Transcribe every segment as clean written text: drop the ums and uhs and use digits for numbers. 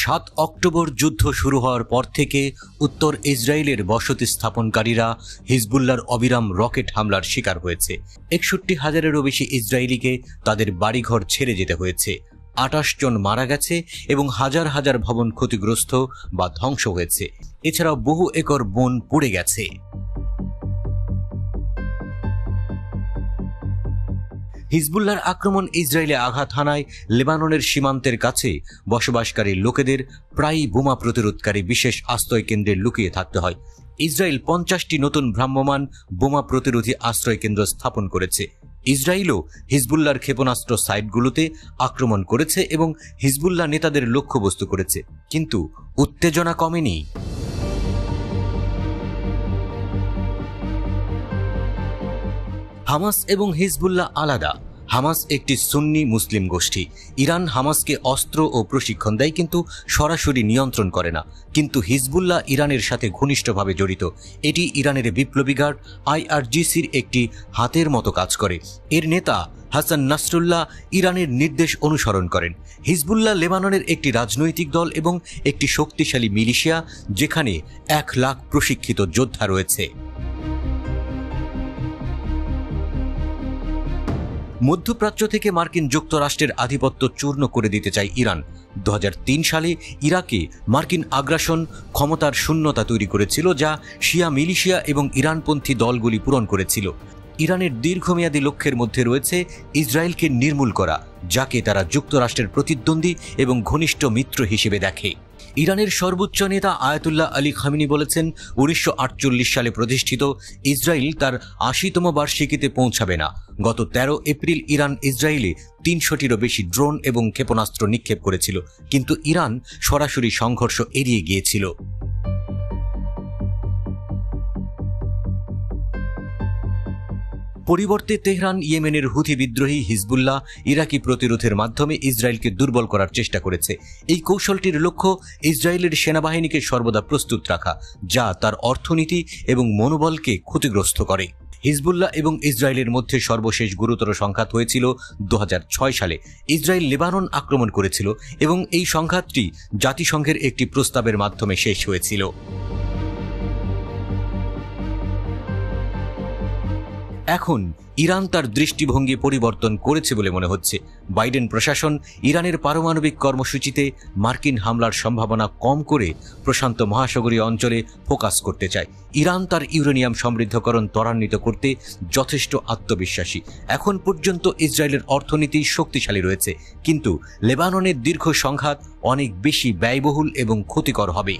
7 October যুদ্ধ শুরু হওয়ার পর থেকে উত্তর ইসরায়েলের বসতি স্থাপনকারীরা হিজবুল্লাহর অবিরাম রকেট হামলার শিকার হয়েছে। 61,000-এরও বেশি ইসরায়েলিকে তাদের বাড়িঘর ছেড়ে যেতে হয়েছে। 28 জন মারা গেছে এবং হাজার হাজার ভবন ক্ষতিগ্রস্ত বা ধ্বংস হয়েছে। এছাড়াও বহু একর বন পুড়ে গেছে। হিজবুল্লাহর আক্রমণ ইসরায়েলে আঘাত হানায় লেবাননের সীমান্তের কাছে বসবাসকারী লোকেদের প্রায়ই বোমা প্রতিরোধকারী বিশেষ আশ্রয় কেন্দ্রে লুকিয়ে থাকতে হয়। ইসরায়েল 50টি নতুন ভ্রাম্যমাণ বোমা প্রতিরোধী আশ্রয় কেন্দ্র স্থাপন করেছে। ইসরায়েলও হিজবুল্লাহর ক্ষেপণাস্ত্র সাইটগুলোতে আক্রমণ করেছে এবং হিজবুল্লাহ নেতাদের লক্ষ্যবস্তু করেছে, কিন্তু উত্তেজনা কমেনি। হামাস এবং হিজবুল্লাহ আলাদা। হামাস একটি সুন্নি মুসলিম গোষ্ঠী। ইরান হামাসকে অস্ত্র ও প্রশিক্ষণ দেয়, কিন্তু সরাসরি নিয়ন্ত্রণ করে না। কিন্তু হিজবুল্লাহ ইরানের সাথে ঘনিষ্ঠভাবে জড়িত। এটি ইরানের বিপ্লবী গার্ড IRGCর একটি হাতের মতো কাজ করে। এর নেতা হাসান নাসরুল্লাহ ইরানের নির্দেশ অনুসরণ করেন। হিজবুল্লাহ লেবাননের একটি রাজনৈতিক দল এবং একটি শক্তিশালী মিলিশিয়া, যেখানে 1 লাখ প্রশিক্ষিত যোদ্ধা রয়েছে। মধ্যপ্রাচ্য থেকে মার্কিন যুক্তরাষ্ট্রের আধিপত্য চূর্ণ করে দিতে চায় ইরান। 2003 সালে ইরাকে মার্কিন আগ্রাসন ক্ষমতার শূন্যতা তৈরি করেছিল, যা শিয়া মিলিশিয়া এবং ইরানপন্থী দলগুলি পূরণ করেছিল। ইরানের দীর্ঘমেয়াদী লক্ষ্যের মধ্যে রয়েছে ইসরায়েলকে নির্মূল করা, যাকে তারা যুক্তরাষ্ট্রের প্রতিদ্বন্দ্বী এবং ঘনিষ্ঠ মিত্র হিসেবে দেখে। ইরানের সর্বোচ্চ নেতা আয়াতুল্লাহ আলী খামেনি বলেছেন, 1948 সালে প্রতিষ্ঠিত ইসরায়েল তার 80তম বার্ষিকীতে পৌঁছাবে না। গত 13 এপ্রিল ইরান ইসরায়েলে 300টিরও বেশি ড্রোন এবং ক্ষেপণাস্ত্র নিক্ষেপ করেছিল, কিন্তু ইরান সরাসরি সংঘর্ষ এড়িয়ে গিয়েছিল। পরিবর্তে তেহরান ইয়েমেনের হুথি বিদ্রোহী হিজবুল্লাহ ইরাকি প্রতিরোধের মাধ্যমে ইসরায়েলকে দুর্বল করার চেষ্টা করেছে। এই কৌশলটির লক্ষ্য ইসরায়েলের সেনাবাহিনীকে সর্বদা প্রস্তুত রাখা, যা তার অর্থনীতি এবং মনোবলকে ক্ষতিগ্রস্ত করে। হিজবুল্লাহ এবং ইসরায়েলের মধ্যে সর্বশেষ গুরুতর সংঘাত হয়েছিল 2006 সালে। ইসরায়েল লেবানন আক্রমণ করেছিল এবং এই সংঘাতটি জাতিসংঘের একটি প্রস্তাবের মাধ্যমে শেষ হয়েছিল। এখন ইরান তার দৃষ্টিভঙ্গি পরিবর্তন করেছে বলে মনে হচ্ছে। বাইডেন প্রশাসন ইরানের পারমাণবিক কর্মসূচিতে মার্কিন হামলার সম্ভাবনা কম করে প্রশান্ত মহাসাগরীয় অঞ্চলে ফোকাস করতে চায়। ইরান তার ইউরেনিয়াম সমৃদ্ধকরণ ত্বরান্বিত করতে যথেষ্ট আত্মবিশ্বাসী। এখন পর্যন্ত ইসরায়েলের অর্থনীতি শক্তিশালী রয়েছে, কিন্তু লেবাননের দীর্ঘ সংঘাত অনেক বেশি ব্যয়বহুল এবং ক্ষতিকর হবে।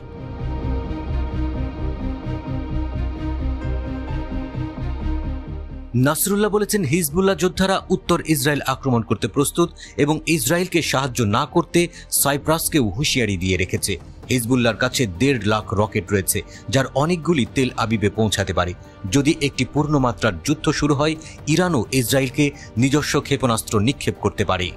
নাসরুল্লাহ বলেছেন, হিজবুল্লাহ যোদ্ধারা উত্তর ইসরায়েল আক্রমণ করতে প্রস্তুত এবং ইসরায়েলকে সাহায্য না করতে সাইপ্রাসকেও হুঁশিয়ারি দিয়ে রেখেছে। হিজবুল্লাহর কাছে 1.5 লাখ রকেট রয়েছে, যার অনেকগুলি তেল আবিবে পৌঁছাতে পারে। যদি একটি পূর্ণমাত্রার যুদ্ধ শুরু হয়, ইরানও ইসরায়েলকে নিজস্ব ক্ষেপণাস্ত্র নিক্ষেপ করতে পারে।